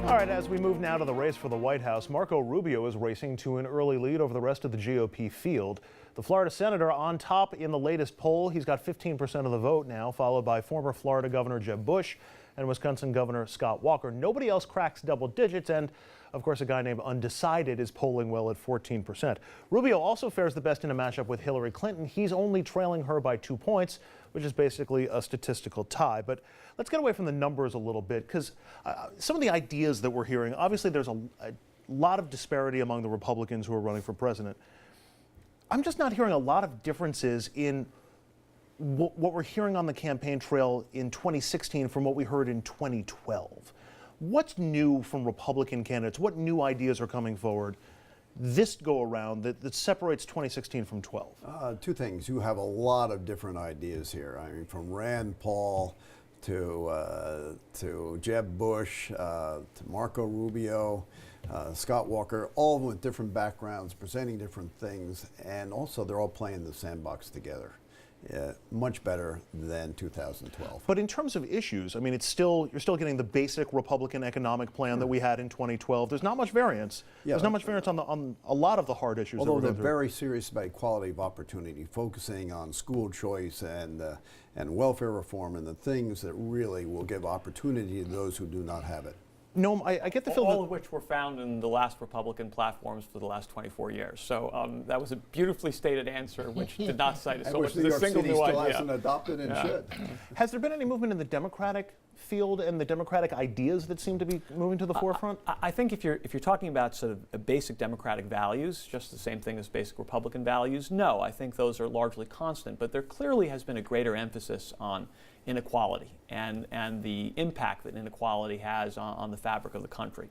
All right, as we move now to the race for the White House, Marco Rubio is racing to an early lead over the rest of the GOP field. The Florida senator on top in the latest poll. He's got 15% of the vote now, followed by former Florida Governor Jeb Bush and Wisconsin Governor Scott Walker. Nobody else cracks double digits, and of course a guy named Undecided is polling well at 14%. Rubio also fares the best in a matchup with Hillary Clinton. He's only trailing her by 2 points, which is basically a statistical tie. But let's get away from the numbers a little bit, because some of the ideas that we're hearing, obviously there's a lot of disparity among the Republicans who are running for president. I'm just not hearing a lot of differences in what we're hearing on the campaign trail in 2016 from what we heard in 2012. What's new from Republican candidates? What new ideas are coming forward this go around that separates 2016 from 12? Two things. You have a lot of different ideas here. I mean, from Rand Paul to Jeb Bush, to Marco Rubio, Scott Walker, all of them with different backgrounds, presenting different things, and also they're all playing the sandbox together. Much better than 2012. But in terms of issues, I mean, you're still getting the basic Republican economic plan that we had in 2012. There's not much variance. Yeah. There's not much variance on a lot of the hard issues. Although they're very serious about equality of opportunity, focusing on school choice and welfare reform and the things that really will give opportunity to those who do not have it. No, I get the feeling all of which were found in the last Republican platforms for the last 24 years. So that was a beautifully stated answer, which did not cite us. So which New York City still hasn't adopted and should. Has there been any movement in the Democratic field and the Democratic ideas that seem to be moving to the forefront? I think if you're talking about sort of basic Democratic values, just the same thing as basic Republican values, no, I think those are largely constant. But there clearly has been a greater emphasis on inequality and the impact that inequality has on the fabric of the country.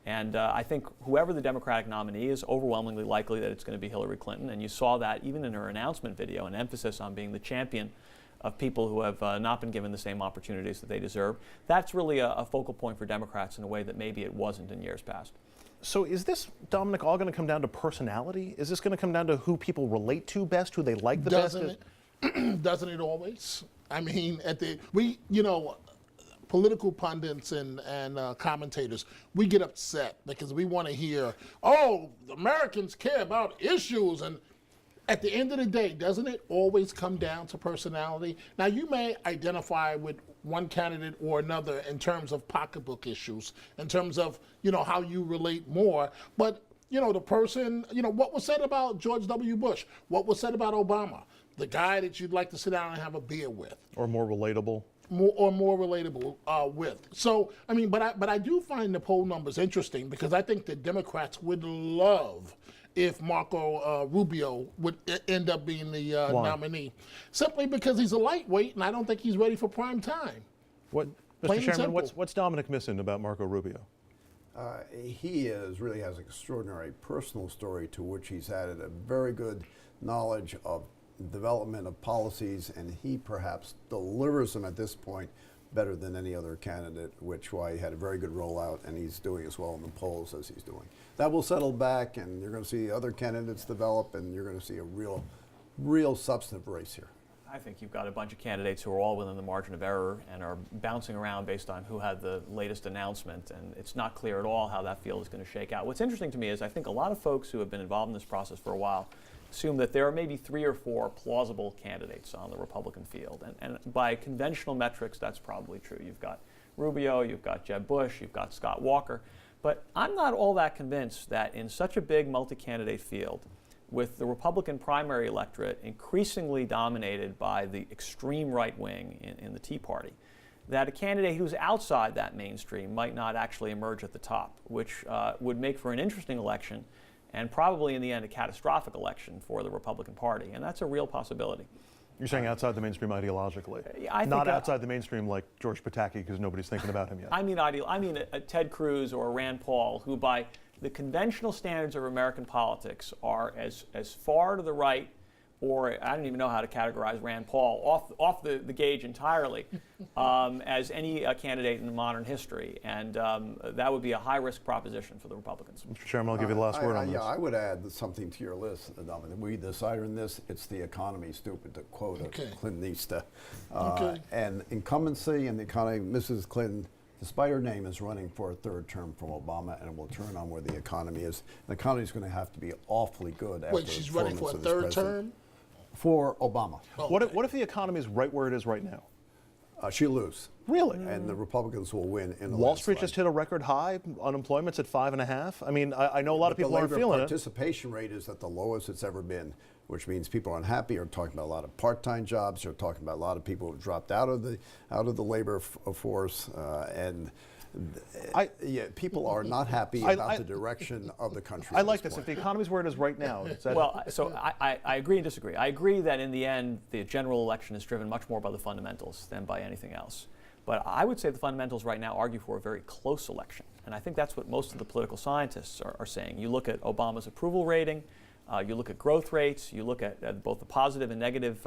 And I think whoever the Democratic nominee is, overwhelmingly likely that it's going to be Hillary Clinton. And you saw that even in her announcement video, an emphasis on being the champion of people who have not been given the same opportunities that they deserve. That's really a focal point for Democrats in a way that maybe it wasn't in years past. So is this, Dominic, all going to come down to personality? Is this going to come down to who people relate to best, who they like the best? Doesn't it always? I mean, political pundits and commentators, we get upset because we want to hear, oh, the Americans care about issues. And at the end of the day, doesn't it always come down to personality? Now, you may identify with one candidate or another in terms of pocketbook issues, in terms of, how you relate more. But, the person, what was said about George W. Bush? What was said about Obama? The guy that you'd like to sit down and have a beer with. Or more relatable. More relatable with. So, I mean, but I do find the poll numbers interesting because I think the Democrats would love if Marco Rubio would end up being the nominee, simply because he's a lightweight and I don't think he's ready for prime time. Mr. Chairman, what's Dominic missing about Marco Rubio? He really has an extraordinary personal story to which he's added a very good knowledge of development of policies, and he perhaps delivers them at this point better than any other candidate, which why he had a very good rollout, and he's doing as well in the polls as he's doing. That will settle back, and you're going to see other candidates develop, and you're going to see a real substantive race here. I think you've got a bunch of candidates who are all within the margin of error and are bouncing around based on who had the latest announcement, and it's not clear at all how that field is going to shake out. What's interesting to me is I think a lot of folks who have been involved in this process for a while assume that there are maybe 3 or 4 plausible candidates on the Republican field. And by conventional metrics, that's probably true. You've got Rubio, you've got Jeb Bush, you've got Scott Walker. But I'm not all that convinced that in such a big multi-candidate field, with the Republican primary electorate increasingly dominated by the extreme right wing in the Tea Party, that a candidate who's outside that mainstream might not actually emerge at the top, which would make for an interesting election and probably in the end a catastrophic election for the Republican Party, and that's a real possibility. You're saying outside the mainstream ideologically, not outside the mainstream like George Pataki, because nobody's thinking about him yet. I mean a Ted Cruz or a Rand Paul, who by the conventional standards of American politics are as far to the right, or I don't even know how to categorize Rand Paul, off the gauge entirely, as any candidate in modern history. And that would be a high-risk proproposition for the Republicans. Mr. Chairman, I'll give you the last word on this. Yeah, I would add something to your list, Dominic. We decided in this, it's the economy, stupid, to quote a Clintonista. And incumbency and the economy, Mrs. Clinton despite her name, is running for a third term from Obama, and it will turn on where the economy is. The economy is going to have to be awfully good after Wait, she's running for a performance of this third president. term? For Obama. What if the economy is right where it is right now? She'll lose. Really? And the Republicans will win in the Wall Street landslide. just hit a record high. Unemployment's at 5.5. I mean, I know a lot of people aren't The feeling labor it. participation rate is at the lowest it's ever been, which means people are unhappy. Are talking about a lot of part-time jobs. You're talking about a lot of people who dropped out of the labor force, people are not happy about the direction of the country. I at like this this. If point. the economy's where it is right now, is that Well, so I agree and disagree. I agree that in the end, the general election is driven much more by the fundamentals than by anything else. But I would say the fundamentals right now argue for a very close election. And I think that's what most of the political scientists are saying. You look at Obama's approval rating, you look at growth rates, you look at both the positive and negative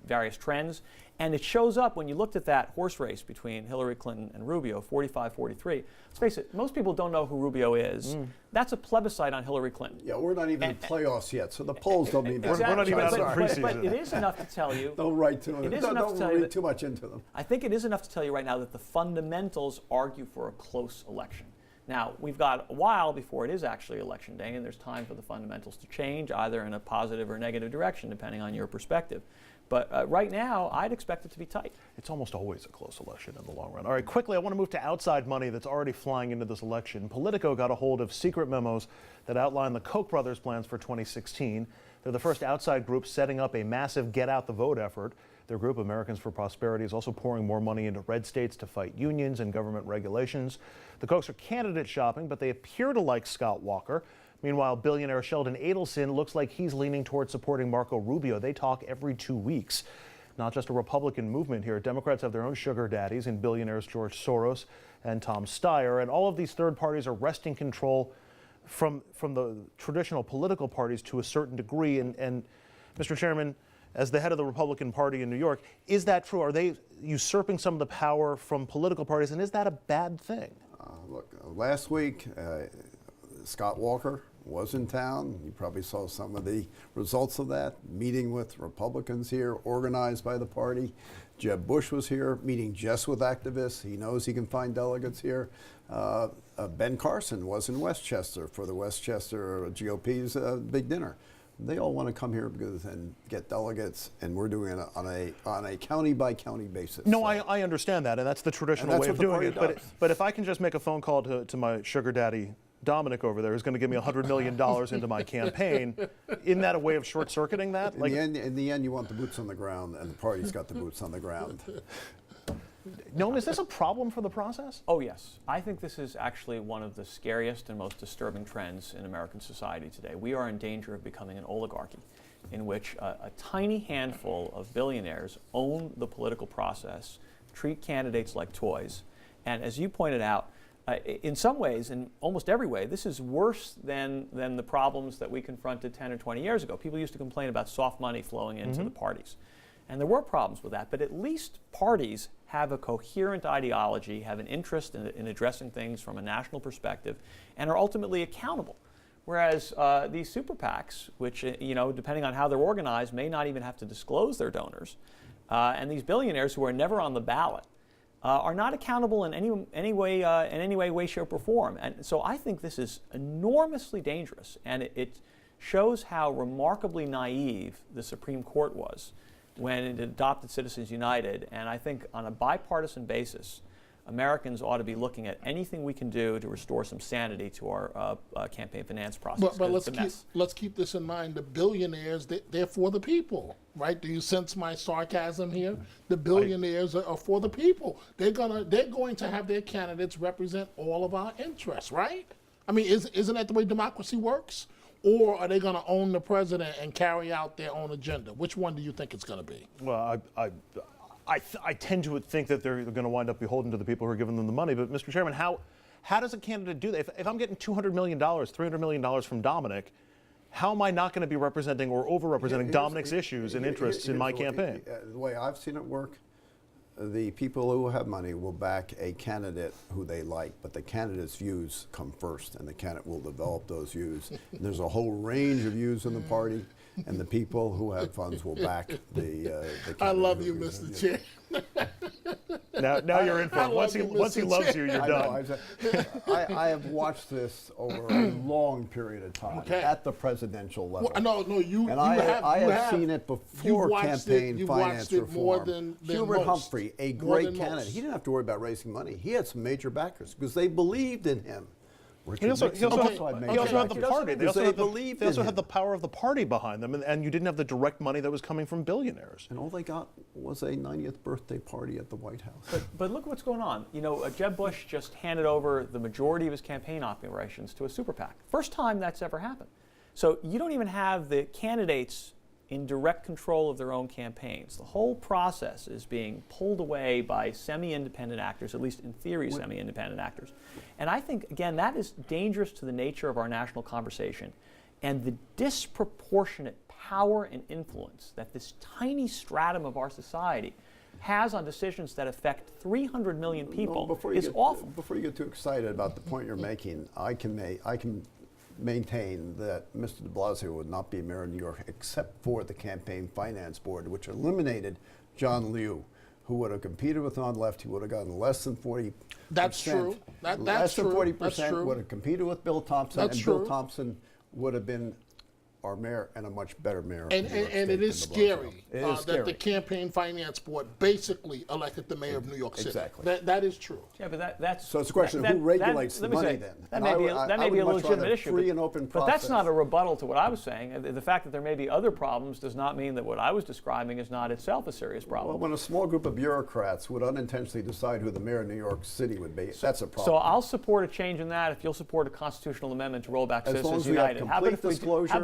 various trends, and it shows up when you looked at that horse race between Hillary Clinton and Rubio, 45-43. Let's face it, most people don't know who Rubio is. That's a plebiscite on Hillary Clinton. Yeah, we're not even in playoffs yet, so the polls don't mean that. We're not even out of the But preseason. it is enough to tell you. Don't write to them. It is enough to tell you read that- too much into them. I think it is enough to tell you right now that the fundamentals argue for a close election. Now, we've got a while before it is actually election day, and there's time for the fundamentals to change, either in a positive or negative direction, depending on your perspective. But right now, I'd expect it to be tight. it's almost always a close election in the long run. All right, quickly, I want to move to outside money that's already flying into this election. Politico got a hold of secret memos that outline the Koch brothers' plans for 2016. They're the first outside group setting up a massive get out the vote effort. Their group, Americans for Prosperity, is also pouring more money into red states to fight unions and government regulations. The Kochs are candidate shopping, but they appear to like Scott Walker. Meanwhile, billionaire Sheldon Adelson looks like he's leaning towards supporting Marco Rubio. They talk every 2 weeks. Not just a Republican movement here. Democrats have their own sugar daddies in billionaires George Soros and Tom Steyer. And all of these third parties are wresting control from the traditional political parties to a certain degree. And Mr. Chairman, as the head of the Republican Party in New York, is that true? Are they usurping some of the power from political parties, and is that a bad thing? Look, last week, Scott Walker was in town. You probably saw some of the results of that, meeting with Republicans here, organized by the party. Jeb Bush was here, meeting just with activists. He knows he can find delegates here. Ben Carson was in Westchester for the Westchester GOP's big dinner. They all want to come here and get delegates, and we're doing it on a county by county basis. No, So- I understand that, and that's the traditional And way that's of what the doing it. party But does. if I can just make a phone call to my sugar daddy Dominic over there, who's going to give me $100 million into my campaign, isn't that a way of short-circuiting that? In the end, you want the boots on the ground, and the party's got the boots on the ground. Noam, is this a problem for the process? Oh, yes. I think this is actually one of the scariest and most disturbing trends in American society today. We are in danger of becoming an oligarchy in which a tiny handful of billionaires own the political process, treat candidates like toys. And as you pointed out, in some ways, in almost every way, this is worse than the problems that we confronted 10 or 20 years ago. People used to complain about soft money flowing into the parties. And there were problems with that, but at least parties have a coherent ideology, have an interest in addressing things from a national perspective, and are ultimately accountable. Whereas these super PACs, which, depending on how they're organized, may not even have to disclose their donors, and these billionaires who are never on the ballot, are not accountable in any way, shape, or form. And so I think this is enormously dangerous, and it shows how remarkably naive the Supreme Court was when it adopted Citizens United. And I think on a bipartisan basis, Americans ought to be looking at anything we can do to restore some sanity to our campaign finance process. But 'cause it's a mess. let's keep this in mind. The billionaires, they're for the people, right? Do you sense my sarcasm here? The billionaires are for the people. They're going to have their candidates represent all of our interests, right? I mean, isn't that the way democracy works? Or are they going to own the president and carry out their own agenda? Which one do you think it's going to be? Well, I tend to think that they're going to wind up beholden to the people who are giving them the money. But, Mr. Chairman, how does a candidate do that? If I'm getting $200 million, $300 million from Dominic, how am I not going to be representing or over-representing Dominic's issues and interests in my campaign? The way I've seen it work, the people who have money will back a candidate who they like, but the candidate's views come first, and the candidate will develop those views. And there's a whole range of views in the party, and the people who have funds will back the candidate. I love who you, represents Mr. Chair. Now you're in for it. Once he loves you, you're done. I have watched this over a long period of time at the presidential level. Well, no, you I have seen it before campaign finance reform. More than Hubert most. Humphrey, a great candidate. He didn't have to worry about raising money. He had some major backers because they believed in him. He also had the party. They also had the power of the party behind them, and you didn't have the direct money that was coming from billionaires. And all they got was a 90th birthday party at the White House. But look what's going on. You know, Jeb Bush just handed over the majority of his campaign operations to a super PAC. First time that's ever happened. So you don't even have the candidates in direct control of their own campaigns. The whole process is being pulled away by semi-independent actors, at least in theory, semi-independent actors. And I think, again, that is dangerous to the nature of our national conversation and the disproportionate power and influence that this tiny stratum of our society has on decisions that affect 300 million people is awful. Before you get too excited about the point you're making, I can maintain that Mr. de Blasio would not be mayor of New York except for the Campaign Finance Board, which eliminated John Liu, who would have competed with on left. He would have gotten less than 40%. That's true. That's less than true. 40%. That's true. Would have competed with Bill Thompson, That's and true. Bill Thompson would have been our mayor and a much better mayor. And it is scary that the Campaign Finance Board basically elected the mayor of New York City. Exactly. That is true. Yeah, but that's So it's a question of who regulates the money then. That may be a legitimate issue. Free and open but that's process. not a rebuttal to what I was saying. The fact that there may be other problems does not mean that what I was describing is not itself a serious problem. Well, when a small group of bureaucrats would unintentionally decide who the mayor of New York City would be, that's a problem. So I'll support a change in that if you'll support a constitutional amendment to roll back As long Citizens as we have United. complete disclosure, how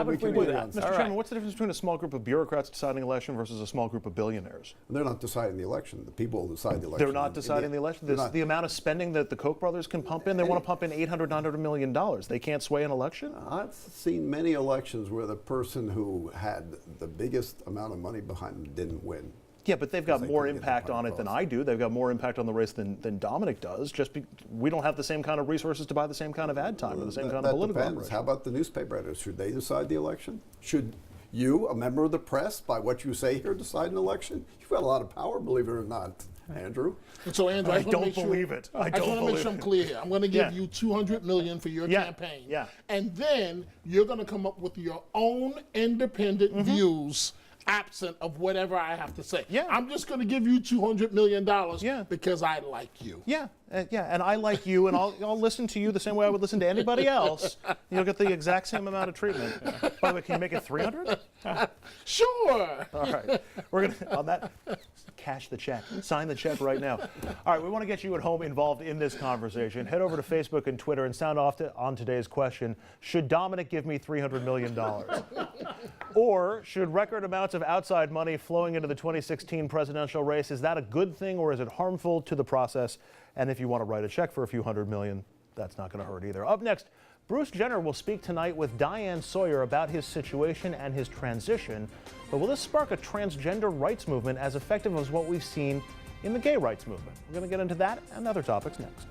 about if we do that? Mr. Chairman, what's the difference between a small group of bureaucrats deciding an election versus a small group of billionaires? They're not deciding the election. The people will decide the election. They're not deciding the election. The amount of spending that the Koch brothers can pump in, they want to pump in $800 million. They can't sway an election? I've seen many elections where the person who had the biggest amount of money behind them didn't win. Yeah, but they've got They more couldn't get the impact point on it than across. I do. They've got more impact on the race than Dominic does. We don't have the same kind of resources to buy the same kind of ad time or the same kind of political depends. operation. How about the newspaper editors? Should they decide the election? Should you, a member of the press, by what you say here, decide an election? You've got a lot of power, believe it or not, Andrew. And so, Andrew, I just wanna don't make sure- believe it. I just don't want to make sure believe I'm it. clear here. I'm going to give Yeah. you $200 million for your Yeah. campaign. Yeah. And then you're going to come up with your own independent views absent of whatever I have to say. Yeah. I'm just going to give you $200 million Yeah. because I like you. Yeah, and I like you, and I'll listen to you the same way I would listen to anybody else. You'll get the exact same amount of treatment. By the way, can you make it 300? Sure. All right, we're gonna on that. Cash the check. Sign the check right now. All right, we want to get you at home involved in this conversation. Head over to Facebook and Twitter and sound off on today's question: should Dominic give me $300 million? Or should record amounts of outside money flowing into the 2016 presidential race, is that a good thing or is it harmful to the process? And if you want to write a check for a few $100 million, that's not going to hurt either. Up next, Bruce Jenner will speak tonight with Diane Sawyer about his situation and his transition. But will this spark a transgender rights movement as effective as what we've seen in the gay rights movement? We're going to get into that and other topics next.